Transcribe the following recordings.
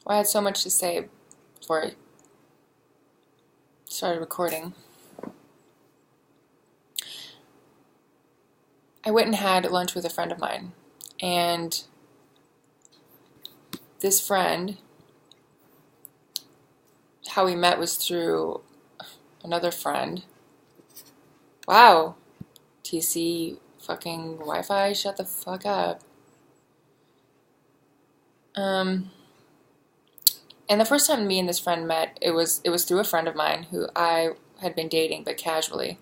Well, I had so much to say before I started recording. I went and had lunch with a friend of mine, and this friend, how we met was through another friend. Wow, TC fucking Wi-Fi, shut the fuck up. And the first time me and this friend met, it was through a friend of mine who I had been dating, but casually.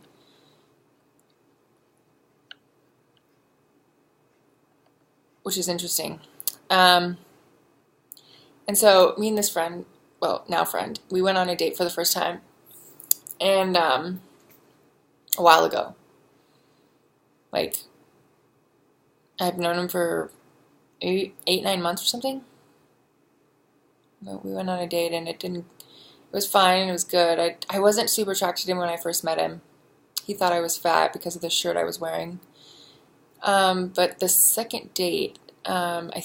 Which is interesting. And so me and this friend, well, now friend, we went on a date for the first time. And a while ago. Like, I've known him for 9 months or something. We went on a date and it was fine, it was good. I wasn't super attracted to him when I first met him. He thought I was fat because of the shirt I was wearing. But the second date, I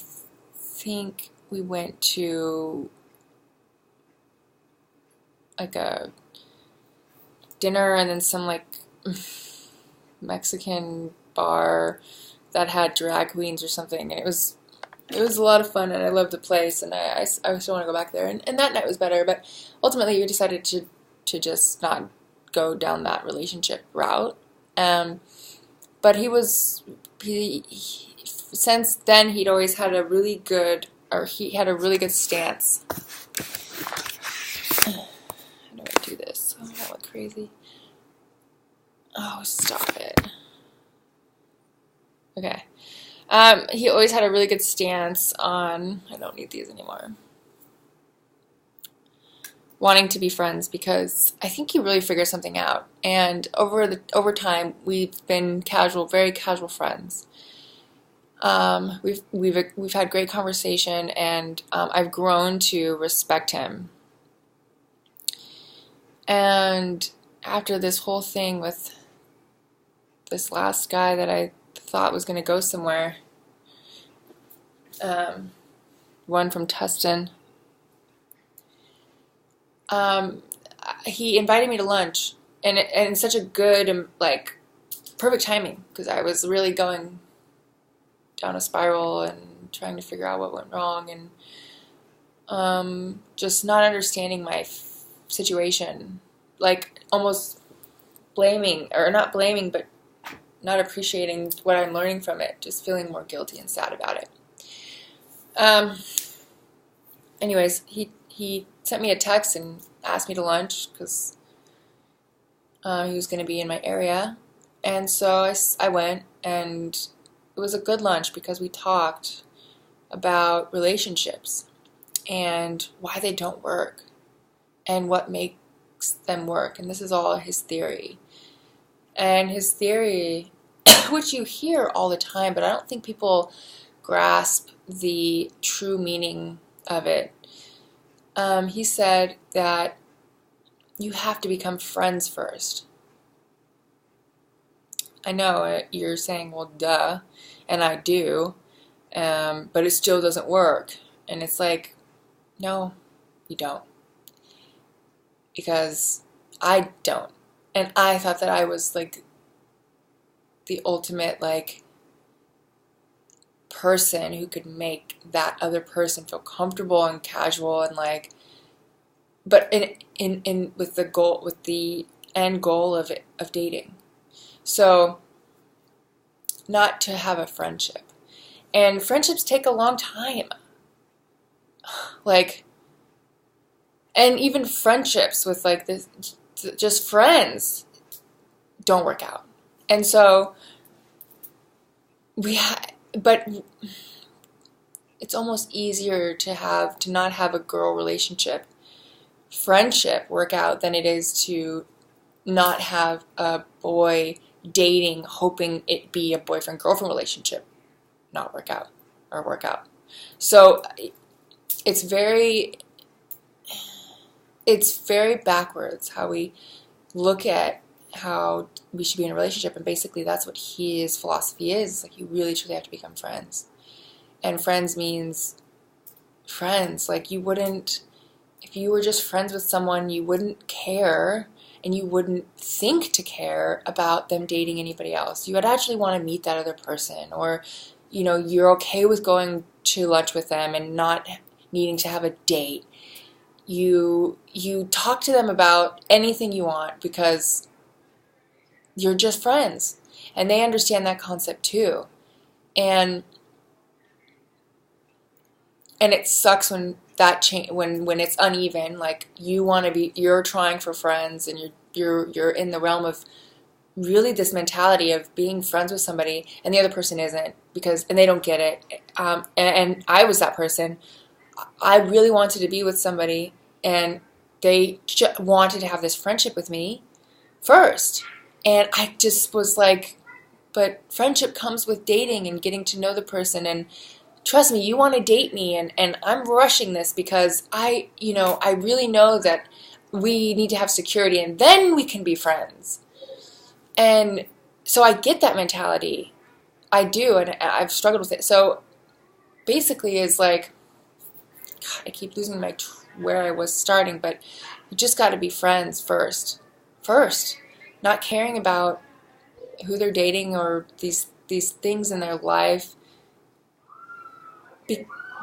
think we went to like a dinner and then some like Mexican bar that had drag queens or something, and it was a lot of fun, and I loved the place, and I still want to go back there. And that night was better, but ultimately we decided to just not go down that relationship route. But he since then he'd always had a really good, or he had a really good stance. How do I do this? Oh, I look crazy. Oh, stop it. Okay. He always had a really good stance on, I don't need these anymore, wanting to be friends, because I think he really figured something out. And over time, we've been very casual friends. We've had great conversation, and I've grown to respect him. And after this whole thing with this last guy that I thought was going to go somewhere, one from Tustin, he invited me to lunch, and such a good, like, perfect timing, because I was really going down a spiral and trying to figure out what went wrong, and just not understanding my situation, like almost blaming, or not blaming, but not appreciating what I'm learning from it, just feeling more guilty and sad about it. Anyways, he sent me a text and asked me to lunch because he was going to be in my area. And so I went, and it was a good lunch because we talked about relationships and why they don't work and what makes them work. And this is all his theory. And his theory, which you hear all the time, but I don't think people grasp the true meaning of it. He said that you have to become friends first. I know you're saying, well, duh, and I do, but it still doesn't work. And it's like, no, you don't. Because I don't. And I thought that I was like the ultimate like person who could make that other person feel comfortable and casual and like, but in with the end goal of dating. So not to have a friendship. And friendships take a long time. Like, and even friendships with like this, just friends, don't work out. And so but it's almost easier to not have a girl friendship work out than it is to not have a boy dating, hoping it be a boyfriend-girlfriend relationship, not work out or work out. So it's very backwards how we look at how we should be in a relationship, and basically that's what his philosophy is. Like, you really truly have to become friends, and friends means friends. Like, you wouldn't, if you were just friends with someone, you wouldn't care, and you wouldn't think to care about them dating anybody else. You would actually want to meet that other person, or, you know, you're okay with going to lunch with them and not needing to have a date. You talk to them about anything you want because you're just friends, and they understand that concept too. And it sucks when that when it's uneven. Like, you're trying for friends, and you're in the realm of really this mentality of being friends with somebody, and the other person isn't, and they don't get it. And I was that person. I really wanted to be with somebody, and they wanted to have this friendship with me first. And I just was like, but friendship comes with dating and getting to know the person, and trust me, you want to date me, and I'm rushing this because I really know that we need to have security, and then we can be friends. And so I get that mentality. I do, and I've struggled with it. So basically, is like, God, I keep losing where I was starting, but you just got to be friends first. Not caring about who they're dating or these things in their life.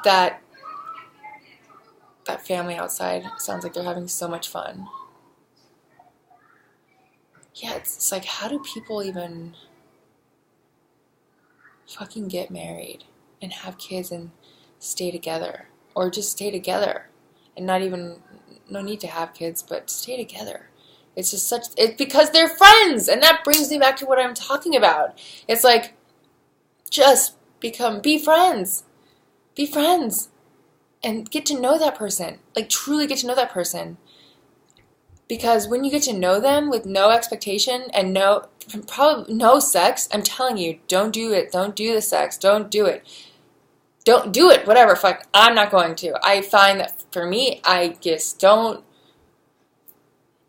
That family outside sounds like they're having so much fun. Yeah, it's like, how do people even fucking get married and have kids and stay together? Or just stay together and no need to have kids, but stay together. It's just it's because they're friends, and that brings me back to what I'm talking about. It's like, just be friends. Be friends. And get to know that person. Like, truly get to know that person. Because when you get to know them with no expectation and probably no sex, I'm telling you, don't do it. Don't do the sex. Don't do it. Don't do it. Whatever. Fuck. I'm not going to. I find that for me, I just don't.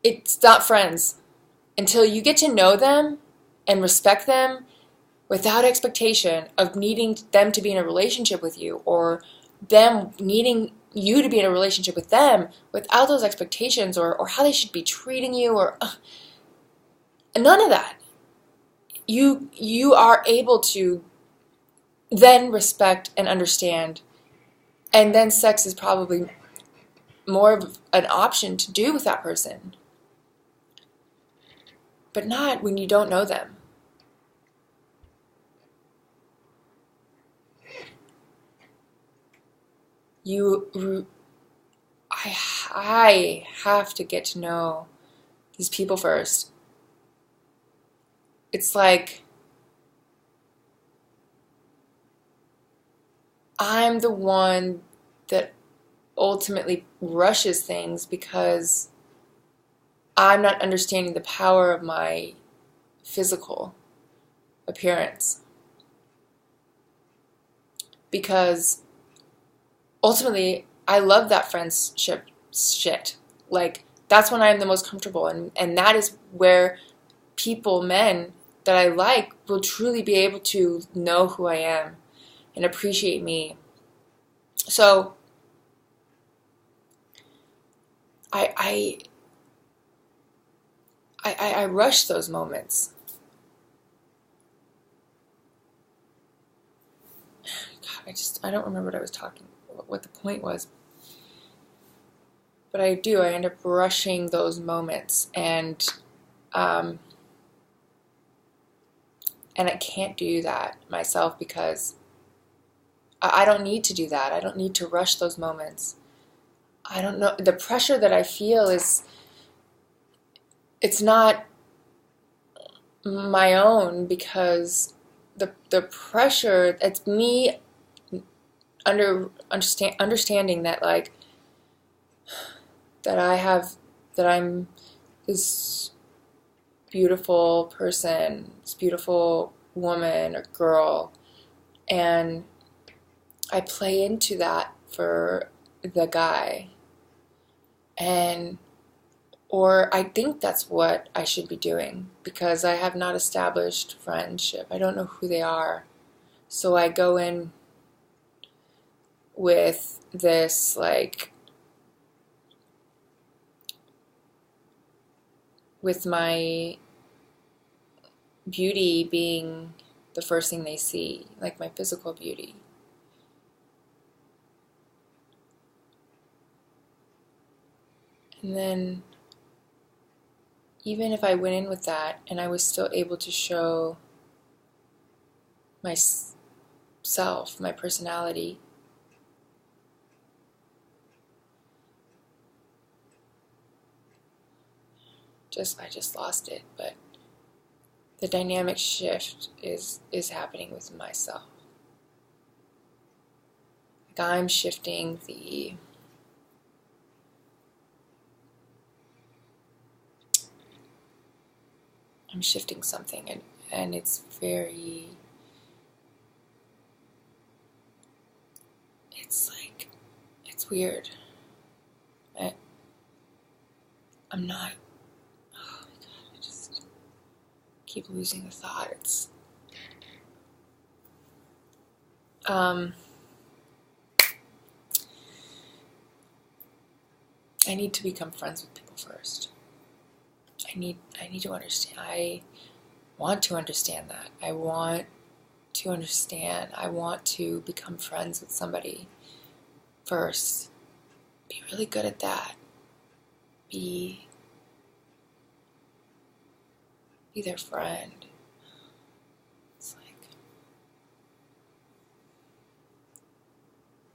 It's not friends. Until you get to know them and respect them without expectation of needing them to be in a relationship with you, or them needing you to be in a relationship with them without those expectations, or how they should be treating you, or none of that. You are able to then respect and understand, and then sex is probably more of an option to do with that person. But not when you don't know them. I have to get to know these people first. It's like, I'm the one that ultimately rushes things because I'm not understanding the power of my physical appearance. Because ultimately, I love that friendship shit. Like, that's when I'm the most comfortable, and that is where men that I like will truly be able to know who I am and appreciate me. So I rush those moments. God, I don't remember what the point was. But I end up rushing those moments, and I can't do that myself because I don't need to do that. I don't need to rush those moments. I don't know. The pressure that I feel it's not my own, because the pressure, it's me understanding that, like, that I'm this beautiful person, this beautiful woman or girl, and I play into that for the guy, or I think that's what I should be doing, because I have not established friendship. I don't know who they are, so I go in with this, like, with my beauty being the first thing they see, like my physical beauty. And then even if I went in with that and I was still able to show myself, my personality, I just lost it. But the dynamic shift is happening with myself. Like I'm shifting something, and it's very, it's like, it's weird. I'm not, oh my God, I just keep losing the thought. It's, I need to become friends with people first. I need to understand. I want to understand that. I want to understand. I want to become friends with somebody first. Be really good at that. Be their friend. It's like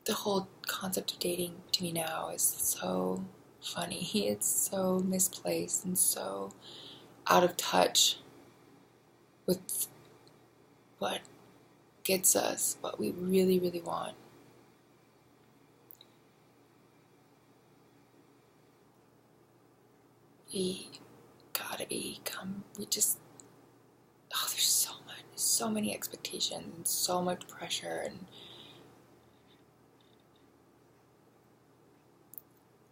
the whole concept of dating to me now is so funny. It's so misplaced and so out of touch with what gets us, what we really, really want. We gotta become, there's so many expectations and so much pressure and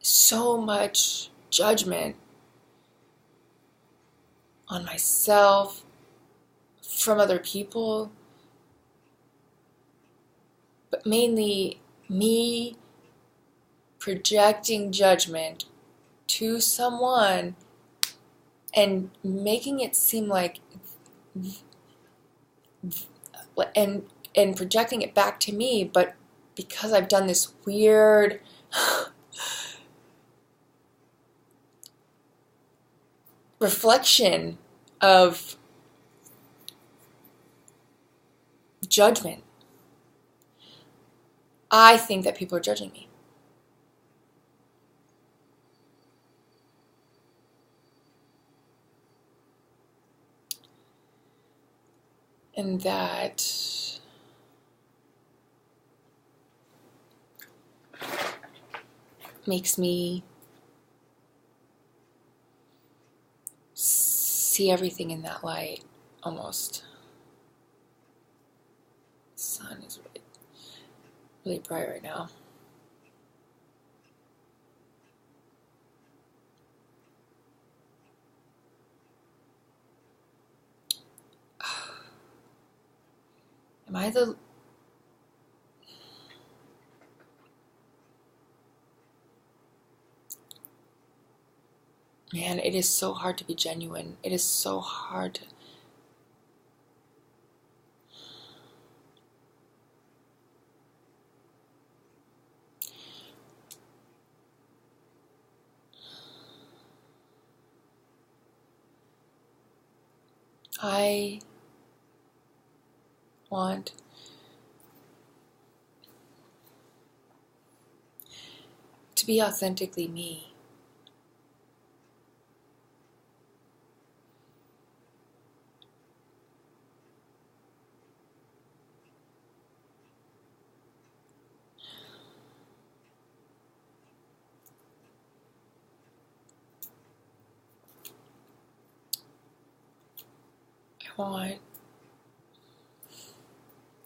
so much judgment on myself from other people, but mainly me projecting judgment to someone and making it seem like, and projecting it back to me, but because I've done this weird reflection of judgment, I think that people are judging me. And that makes me see everything in that light, almost. The sun is really, really bright right now. Am I the... Man, it is so hard to be genuine. It is so hard to... I want to be authentically me. I want...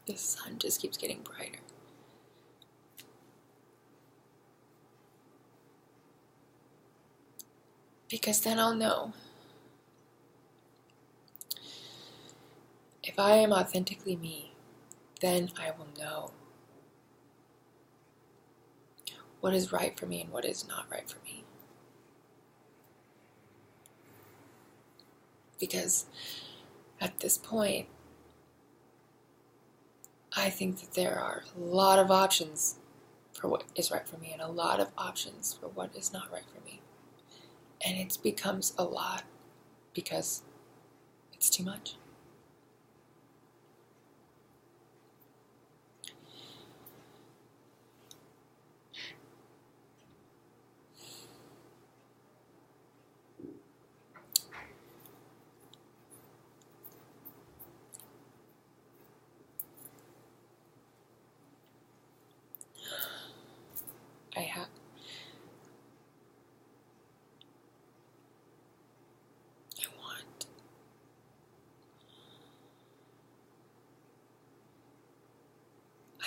The sun just keeps getting brighter. Because then I'll know. If I am authentically me, then I will know. what is right for me and what is not right for me. Because at this point, I think that there are a lot of options for what is right for me and a lot of options for what is not right for me. And it becomes a lot because it's too much.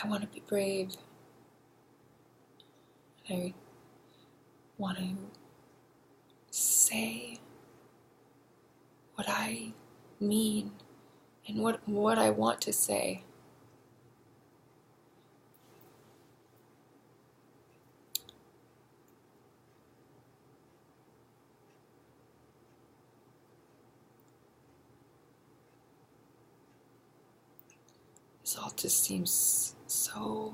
I want to be brave. I want to say what I mean and what I want to say. This all just seems so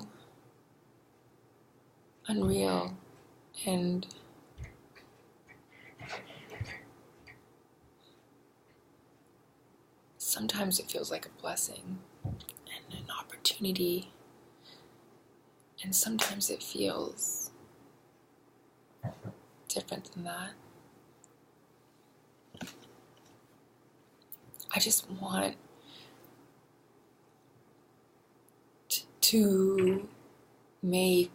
unreal, and sometimes it feels like a blessing and an opportunity, and sometimes it feels different than that. I just want to make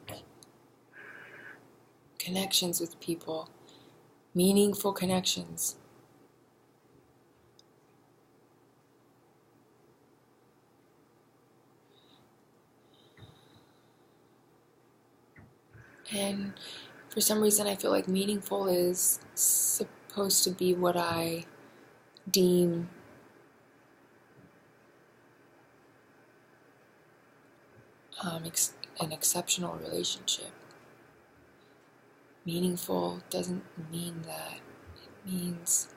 connections with people, meaningful connections. And for some reason I feel like meaningful is supposed to be what I deem an exceptional relationship. Meaningful doesn't mean that. It means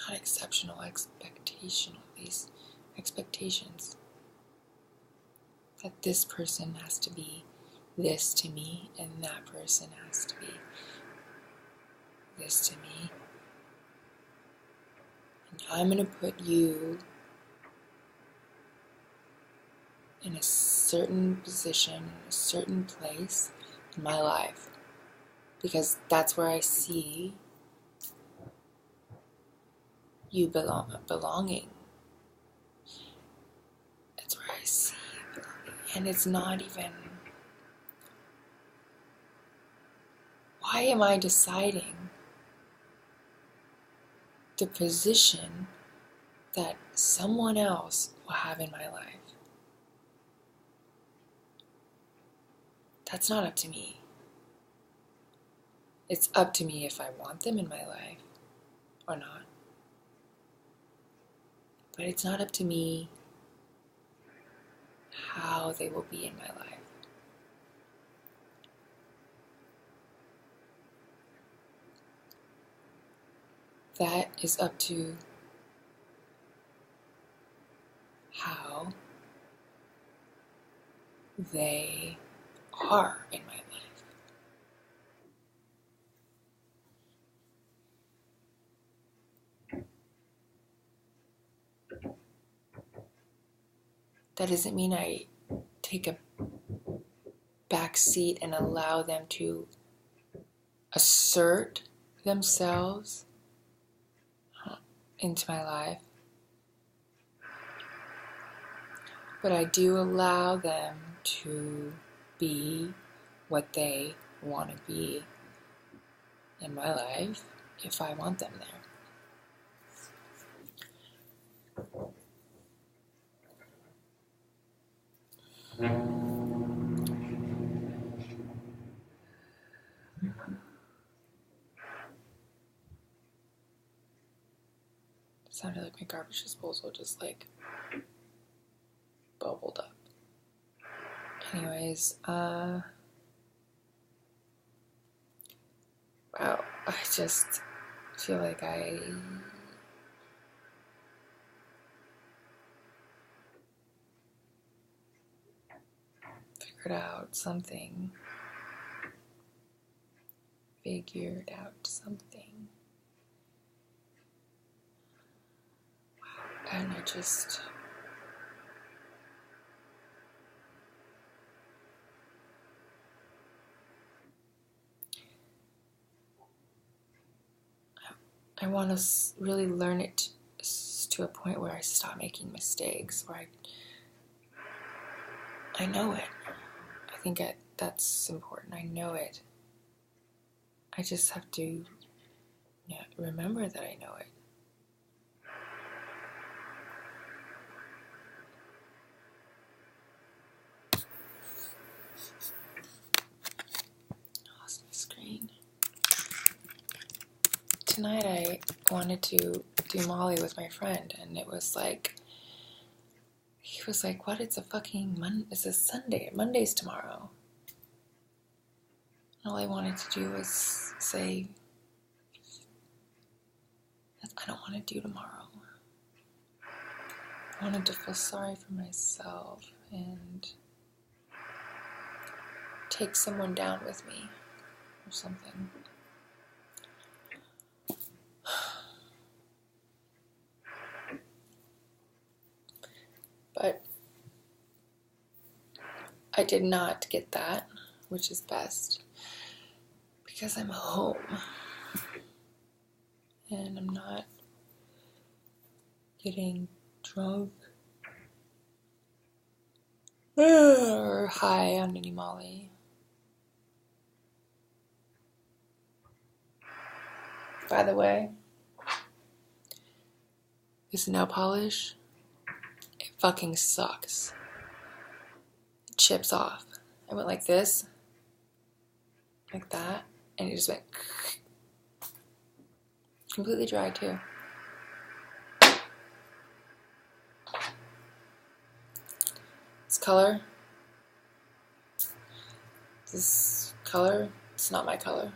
not exceptional, expectational. These expectations that this person has to be this to me and that person has to be this to me. And I'm going to put you in a certain position, in a certain place in my life, because that's where I see you belonging. That's where I see you belonging. And it's not even, why am I deciding the position that someone else will have in my life? That's not up to me. It's up to me if I want them in my life or not. But it's not up to me how they will be in my life. That is up to how they are in my life. That doesn't mean I take a back seat and allow them to assert themselves into my life. But I do allow them to be what they want to be in my life if I want them there. sounded like my garbage disposal just like bubbled up. Anyways, wow, I just feel like I figured out something. Wow, and I just I want to really learn it to a point where I stop making mistakes, where I know it. I think that's important. I know it. I just have to remember that I know it. Lost my screen. Tonight I wanted to do Molly with my friend, and it was like, he was like, what, it's a fucking it's a Sunday, Monday's tomorrow. All I wanted to do was say, I don't want to do tomorrow. I wanted to feel sorry for myself and take someone down with me or something. But I did not get that, which is best, because I'm home and I'm not getting drunk or high on any Molly. By the way, this nail polish, it fucking sucks. It chips off. I went like this, like that, and it just went completely dry too. This color, it's not my color.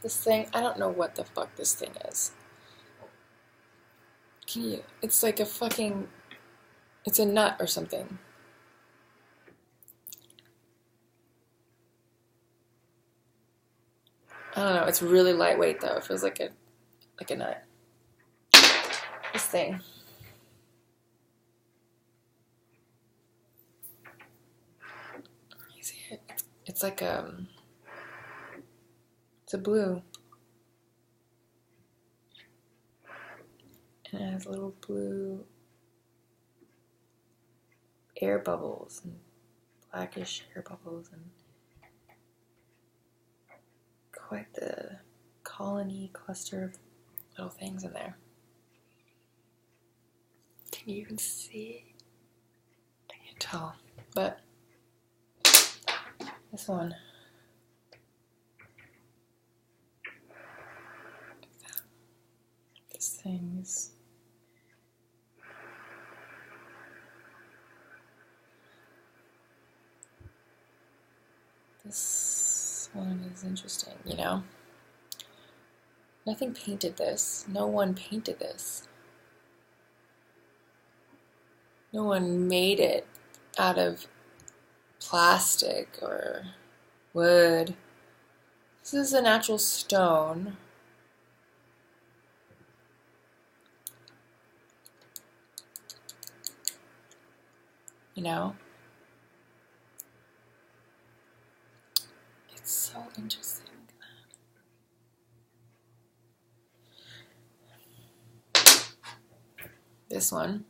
This thing, I don't know what the fuck this thing is. It's like it's a nut or something. I don't know, it's really lightweight though. It feels like a nut. This thing. You see it? It's like it's a blue. And it has little blue air bubbles and blackish air bubbles and quite the colony cluster of little things in there. Can you even see? I can't tell, but this one. This thing is this one is interesting, you know? Nothing painted this. No one painted this. No one made it out of plastic or wood. This is a natural stone. You know? It's so interesting. This one.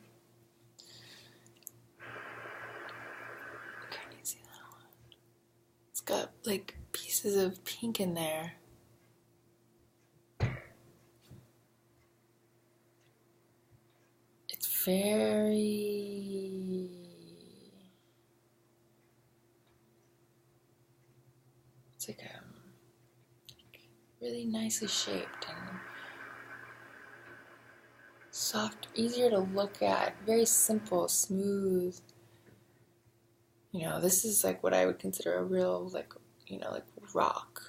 Can you see that one? It's got like pieces of pink in there. It's very... It's like really nicely shaped and soft, easier to look at, very simple, smooth. You know, this is like what I would consider a real, like, you know, like rock.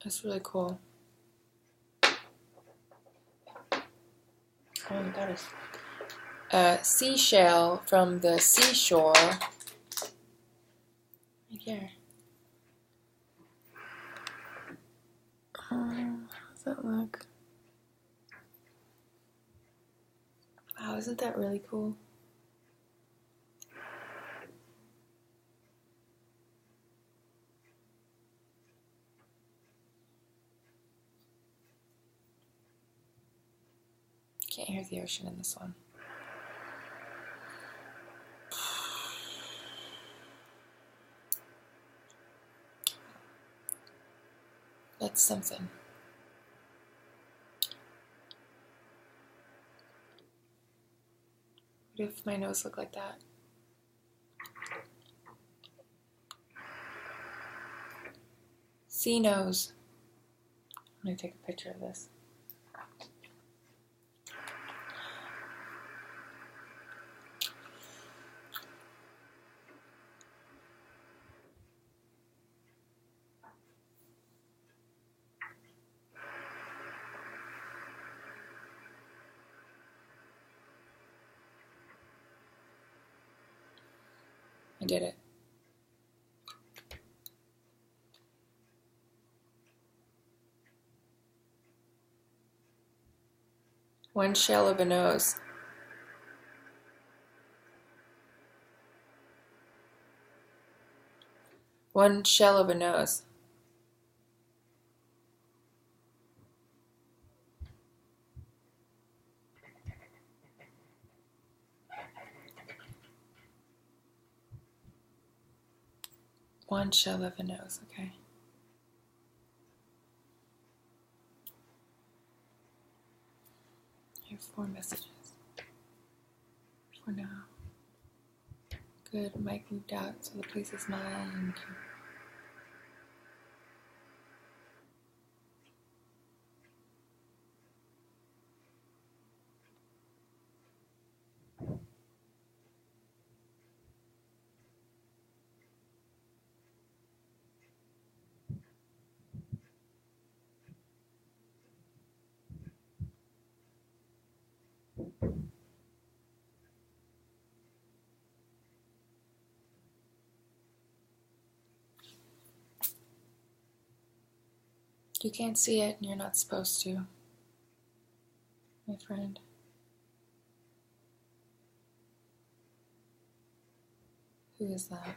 That's really cool. Oh, that is a seashell from the seashore. Right here. How does that look? Wow, isn't that really cool? Can't hear the ocean in this one. That's something. What if my nose looked like that? Sea nose. I'm gonna take a picture of this. I did it. One shell of a nose. One shell of a nose. One shell of a nose, okay. I have 4 messages. For now. Good, Mike moved out, so the place is mine. You can't see it, and you're not supposed to, my friend. Who is that?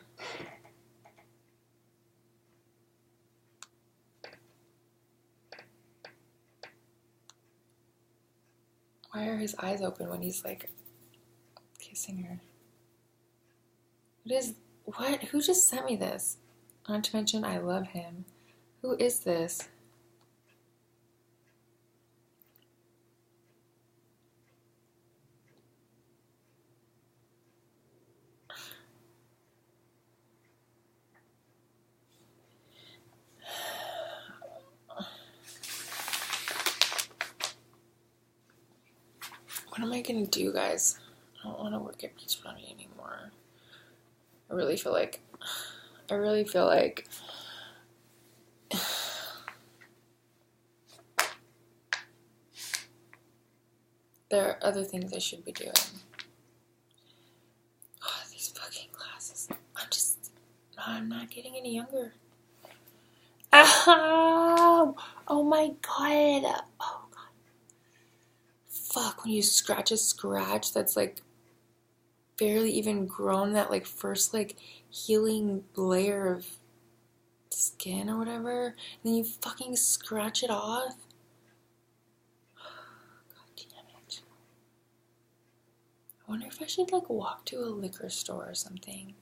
Why are his eyes open when he's like kissing her? What? Who just sent me this? Not to mention, I love him. Who is this? What am I gonna do, guys? I don't want to work at Beach Bunny anymore. I really feel like there are other things I should be doing. Oh, these fucking glasses. I'm not getting any younger. Ow! Oh my god. Oh god. Fuck, when you scratch a scratch that's like barely even grown, that like first like healing layer of skin or whatever, and then you fucking scratch it off. God damn it. I wonder if I should like walk to a liquor store or something.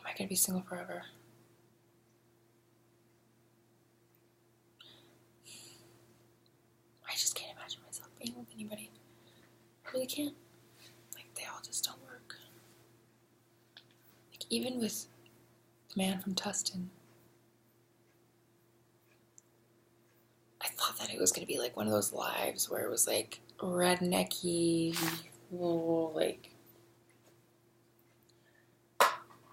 My I could be single forever. I just can't imagine myself being with anybody. I really can't. Like, they all just don't work. Like, even with the man from Tustin, I thought that it was going to be like one of those lives where it was like rednecky, like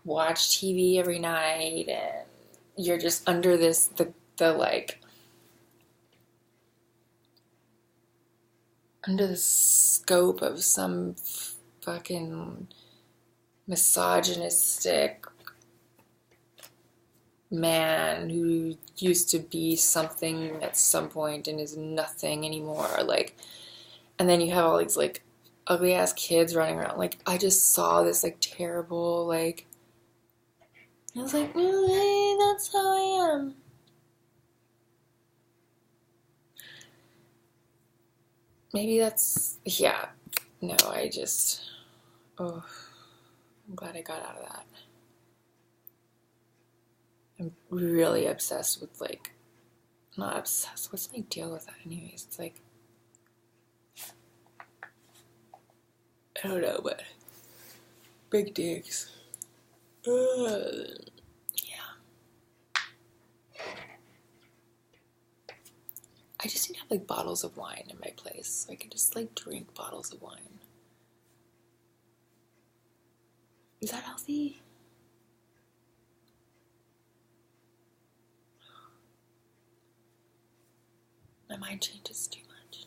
watch TV every night and you're just under the like under the scope of some fucking misogynistic man who used to be something at some point and is nothing anymore. Like, and then you have all these like ugly ass kids running around. Like, I just saw this like terrible, like, I was like, really? That's how I am. Maybe that's, yeah. No, I'm glad I got out of that. I'm really obsessed with, like, not obsessed. What's my deal with that anyways? It's like, I don't know, but big dicks. Yeah. I just need to have, like, bottles of wine in my place. So I can just, like, drink bottles of wine. Is that healthy? My mind changes too much.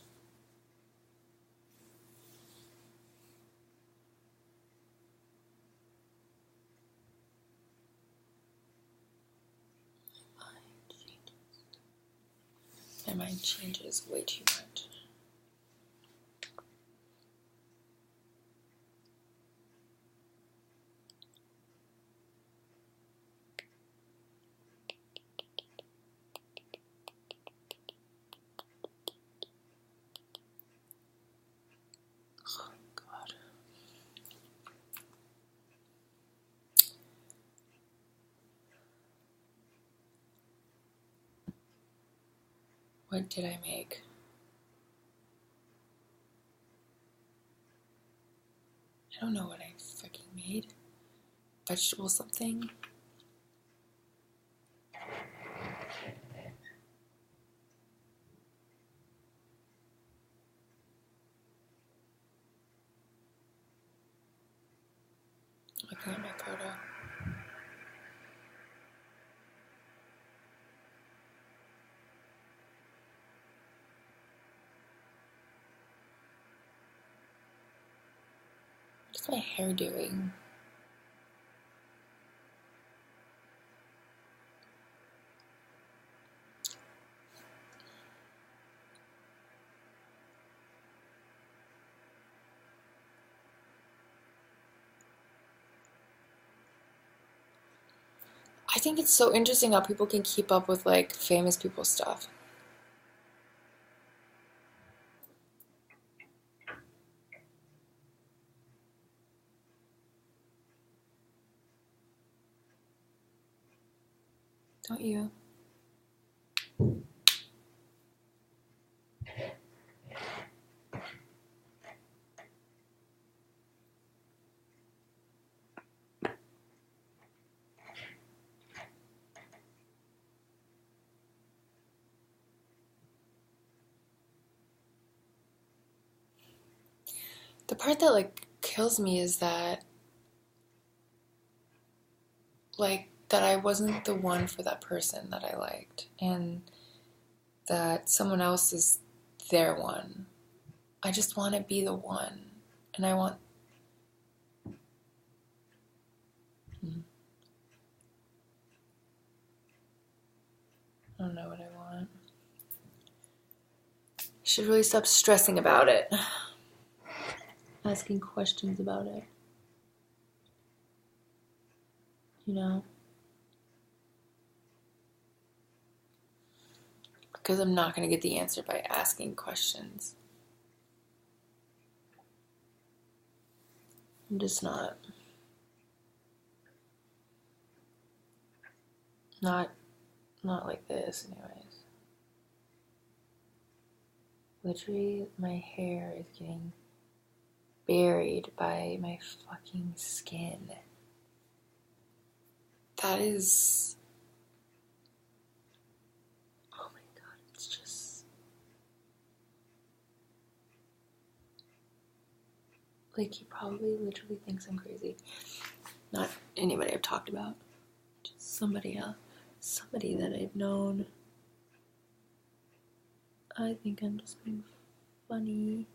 My mind changes way too much. Oh, God. What did I make? I don't know what I fucking made. Vegetable something? Looking at my photo. What's my hair doing? I think it's so interesting how people can keep up with, like, famous people stuff. Don't you? The part that, like, kills me is that, like, that I wasn't the one for that person that I liked, and that someone else is their one. I just want to be the one, and I want... I don't know what I want. I should really stop stressing about it. Asking questions about it. You know? Because I'm not going to get the answer by asking questions. I'm just not. Not like this, anyways. Literally, my hair is getting buried by my fucking skin. That is... Oh my god, it's just... Like, he probably literally thinks I'm crazy. Not anybody I've talked about. Just somebody else. Somebody that I've known. I think I'm just being funny.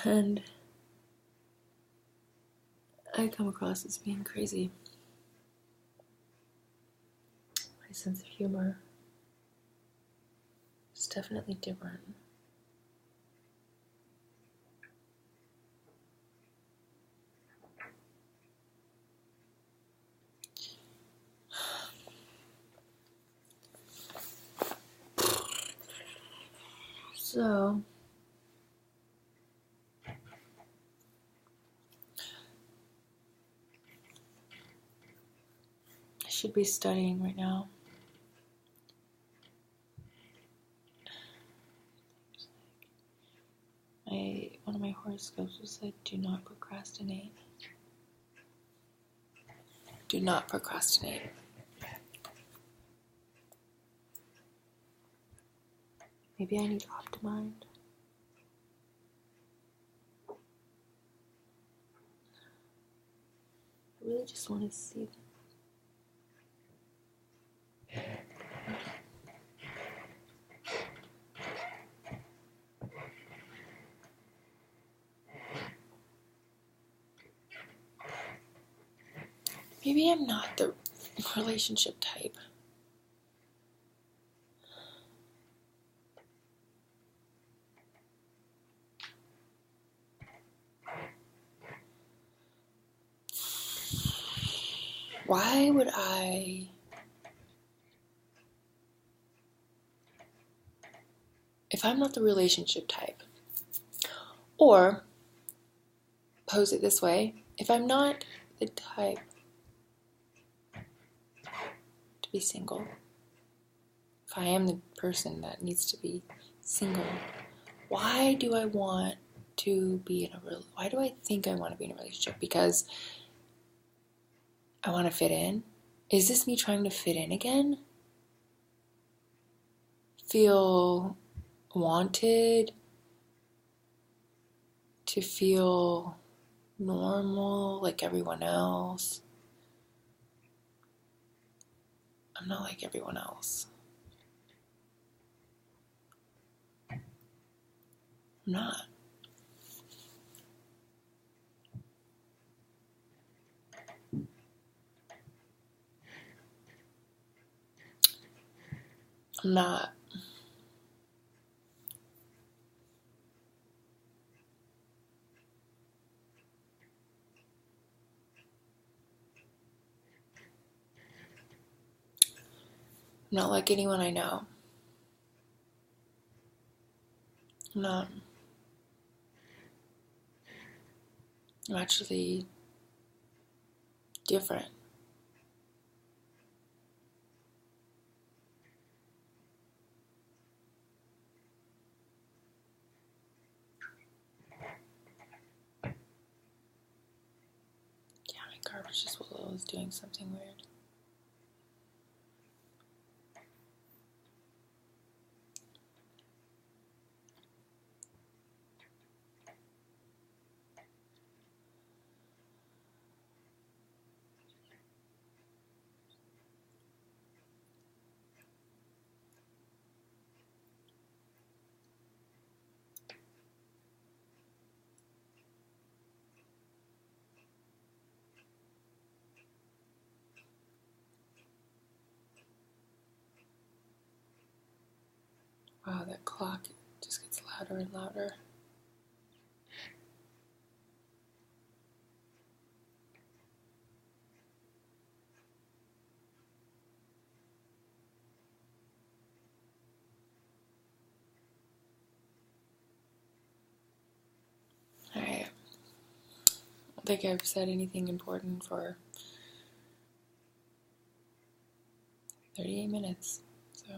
And I come across as being crazy. My sense of humor is definitely different. So, I should be studying right now. One of my horoscopes said, do not procrastinate. Do not procrastinate. Maybe I need Optimind. I really just want to see them. Maybe I'm not the relationship type. Why would I... If I'm not the relationship type, or pose it this way, if I'm not the type to be single, if I am the person that needs to be single, why do I want to be in a why do I think I want to be in a relationship? Because I want to fit in? Is this me trying to fit in again? Feel wanted? To feel normal like everyone else? I'm not like everyone else. I'm not. I'm not. I'm not like anyone I know. I'm not. I'm actually different. Yeah, my garbage disposal is doing something weird. Wow, that clock just gets louder and louder. Alright. I don't think I've said anything important for 38 minutes. So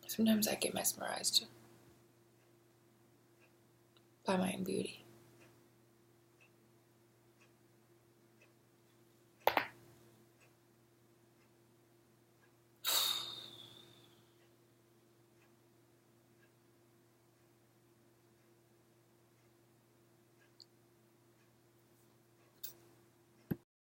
sometimes I get mesmerized by my own beauty.